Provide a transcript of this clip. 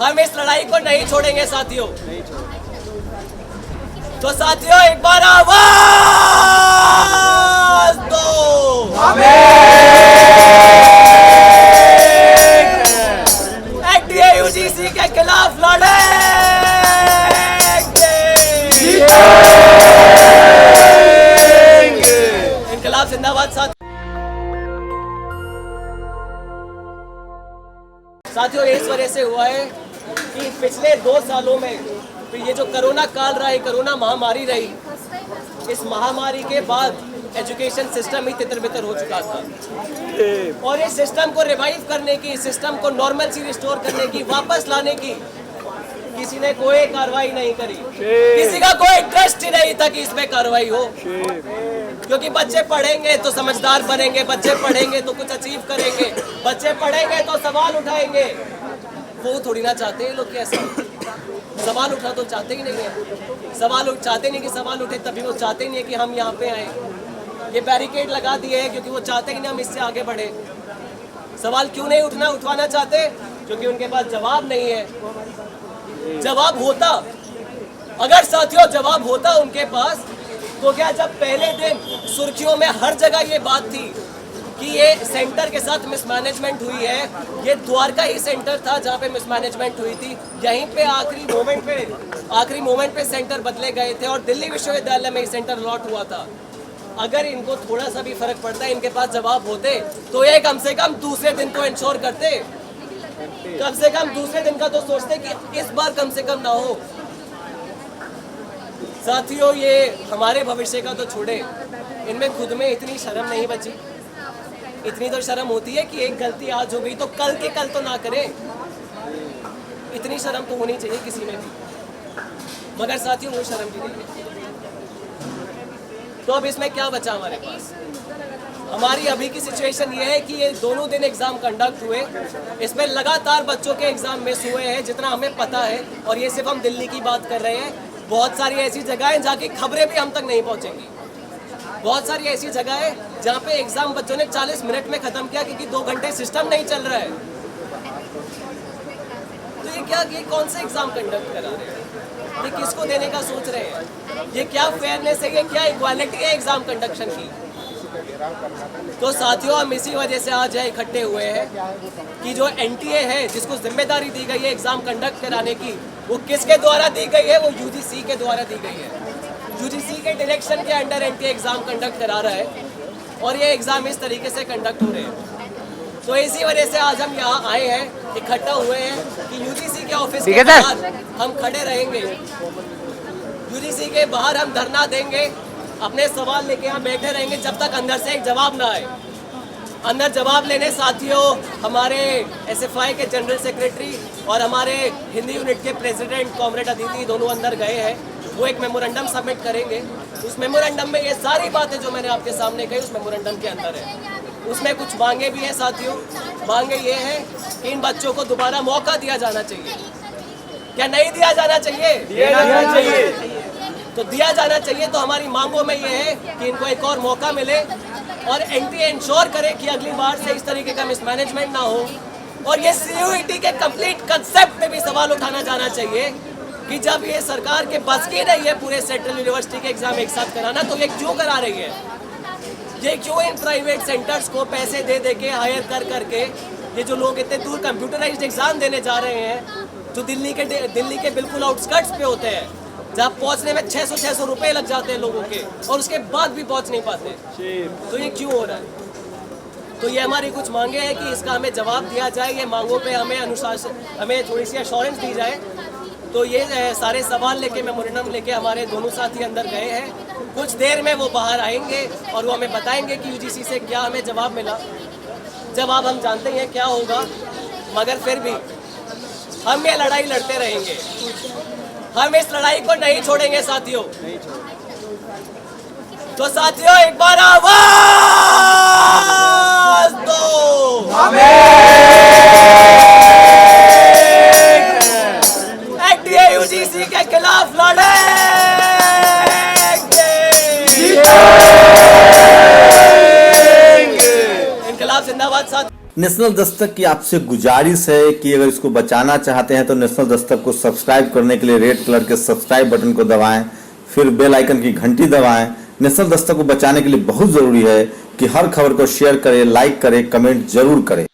हम इस लड़ाई को नहीं छोड़ेंगे साथियों। तो साथियों एक बार आवाज दो। एनटीए यूजीसी के खिलाफ लड़ेंगे। इनकलाब जिंदाबाद। साथियों इस वजह से हुआ है कि पिछले 2 सालों में ये जो कोरोना काल रहा है, कोरोना महामारी रही, इस महामारी के बाद एजुकेशन सिस्टम ही तितर-बितर हो चुका था और इस सिस्टम को रिवाइव करने की, सिस्टम को नॉर्मल रिस्टोर करने की, वापस लाने की किसी ने कोई कार्रवाई नहीं करी। किसी का कोई इंटरेस्ट ही नहीं था कि इसमें कार्रवाई हो, क्योंकि बच्चे पढ़ेंगे तो समझदार बनेंगे, बच्चे पढ़ेंगे तो कुछ अचीव करेंगे, बच्चे पढ़ेंगे तो सवाल उठाएंगे। वो थोड़ी ना चाहते हैं लोग, कैसे सवाल उठा तो चाहते ही नहीं है। सवाल चाहते नहीं कि सवाल उठे, तभी वो चाहते नहीं है कि हम यहाँ पे आए। ये बैरिकेड लगा दिए हैं क्योंकि वो चाहते ही नहीं हम इससे आगे बढ़े। सवाल क्यों नहीं उठवाना चाहते? क्योंकि उनके पास जवाब नहीं है। जवाब होता, अगर साथियों जवाब होता उनके पास, तो क्या जब पहले दिन सुर्खियों में हर जगह ये बात थी कि ये सेंटर के साथ मिसमैनेजमेंट हुई है, ये द्वारका ही सेंटर था जहाँ पे मिसमैनेजमेंट हुई थी, यहीं पे आखिरी मोमेंट पे सेंटर बदले गए थे और दिल्ली विश्वविद्यालय में ही सेंटर अलॉट हुआ था। अगर इनको थोड़ा सा भी फर्क पड़ता है, इनके पास जवाब होते, तो ये कम से कम दूसरे दिन तो इंश्योर करते, कम से कम दूसरे दिन का तो सोचते कि इस बार कम से कम ना हो। साथियों ये हमारे भविष्य का तो छोड़े, इनमें खुद में इतनी शर्म नहीं बची। इतनी तो शर्म होती है कि एक गलती आज हो गई तो कल के कल तो ना करें। इतनी शर्म तो होनी चाहिए किसी में भी, मगर साथियों वो शर्म भी नहीं है। तो अब इसमें क्या बचा हमारे पास? हमारी अभी की सिचुएशन ये है कि ये दोनों दिन एग्जाम कंडक्ट हुए, इसमें लगातार बच्चों के एग्जाम मिस हुए हैं जितना हमें पता है, और ये सिर्फ हम दिल्ली की बात कर रहे हैं। बहुत सारी ऐसी जगह हैं जहाँ की खबरें भी हम तक नहीं पहुँचेंगी। बहुत सारी ऐसी जगह है जहाँ पे एग्जाम बच्चों ने 40 मिनट में खत्म किया क्योंकि 2 घंटे सिस्टम नहीं चल रहा है। तो ये कौन से एग्जाम कंडक्ट करा रहे हैं? ये किसको देने का सोच रहे हैं? ये क्या फेयरनेस है? ये क्या इक्वालिटी है एग्जाम कंडक्शन की? तो साथियों हम इसी वजह से आज इकट्ठे हुए हैं कि जो एनटीए है, जिसको जिम्मेदारी दी गई है एग्जाम कंडक्ट कराने की, वो किसके द्वारा दी गई है? वो यूजीसी के द्वारा दी गई है। यूजीसी के डायरेक्शन के अंडर एनटीए एग्जाम कंडक्ट करा रहा है और ये एग्जाम इस तरीके से कंडक्ट हो रहे हैं। तो इसी वजह से आज हम यहाँ आए हैं, इकट्ठा हुए हैं कि यूजीसी के ऑफिस के बाहर हम खड़े रहेंगे, यूजीसी के बाहर हम धरना देंगे, अपने सवाल लेके यहाँ बैठे रहेंगे जब तक अंदर से एक जवाब ना आए। अंदर जवाब लेने साथियों हमारे एसएफआई के जनरल सेक्रेटरी और हमारे हिंदी यूनिट के प्रेसिडेंट कॉमरेड अदिति दोनों अंदर गए हैं। वो एक मेमोरेंडम सबमिट करेंगे। उस मेमोरेंडम में ये सारी बातें जो मैंने आपके सामने कही उस मेमोरेंडम के अंदर है। उसमें कुछ मांगे भी हैं साथियों। मांगे ये है कि इन बच्चों को दोबारा मौका दिया जाना चाहिए। क्या नहीं दिया जाना चाहिए? दिया जाना चाहिए। तो दिया जाना चाहिए। तो हमारी मांगों में ये है कि इनको एक और मौका मिले और एनटीए इंश्योर करे कि अगली बार से इस तरीके का मिसमैनेजमेंट ना हो। और ये सीयूईटी के कंप्लीट कंसेप्ट पे भी सवाल उठाना जाना चाहिए कि जब ये सरकार के बस की नहीं है पूरे सेंट्रल यूनिवर्सिटी के एग्जाम एक साथ कराना, तो ये क्यों करा रही है? ये क्यों इन प्राइवेट सेंटर्स को पैसे दे के हायर करके ये जो लोग इतने दूर कंप्यूटराइज्ड एग्जाम देने जा रहे हैं, जो दिल्ली के बिल्कुल आउटस्कर्ट्स पे होते हैं, जहाँ पहुँचने में 600 रुपए लग जाते हैं लोगों के, और उसके बाद भी पहुँच नहीं पाते। तो ये क्यों हो रहा है? तो ये हमारी कुछ मांगे हैं कि इसका हमें जवाब दिया जाए। ये मांगों पे हमें थोड़ी सी एश्योरेंस दी जाए। तो ये सारे सवाल लेके मेमोरेंडम लेके हमारे दोनों साथी अंदर गए हैं। कुछ देर में वो बाहर आएंगे और वो हमें बताएंगे कि यूजीसी से क्या हमें जवाब मिला। जवाब हम जानते हैं क्या होगा, मगर फिर भी हम ये लड़ाई लड़ते रहेंगे। हम इस लड़ाई को नहीं छोड़ेंगे साथियों। तो साथियों एक बार आवाज दो। एनटीए यूजीसी के खिलाफ लड़ेंगे। इनकलाब जिंदाबाद साथियों। नेशनल दस्तक की आपसे गुजारिश है कि अगर इसको बचाना चाहते हैं तो नेशनल दस्तक को सब्सक्राइब करने के लिए रेड कलर के सब्सक्राइब बटन को दबाएं, फिर बेल आइकन की घंटी दबाएं। नेशनल दस्तक को बचाने के लिए बहुत जरूरी है कि हर खबर को शेयर करें, लाइक करें, कमेंट जरूर करें।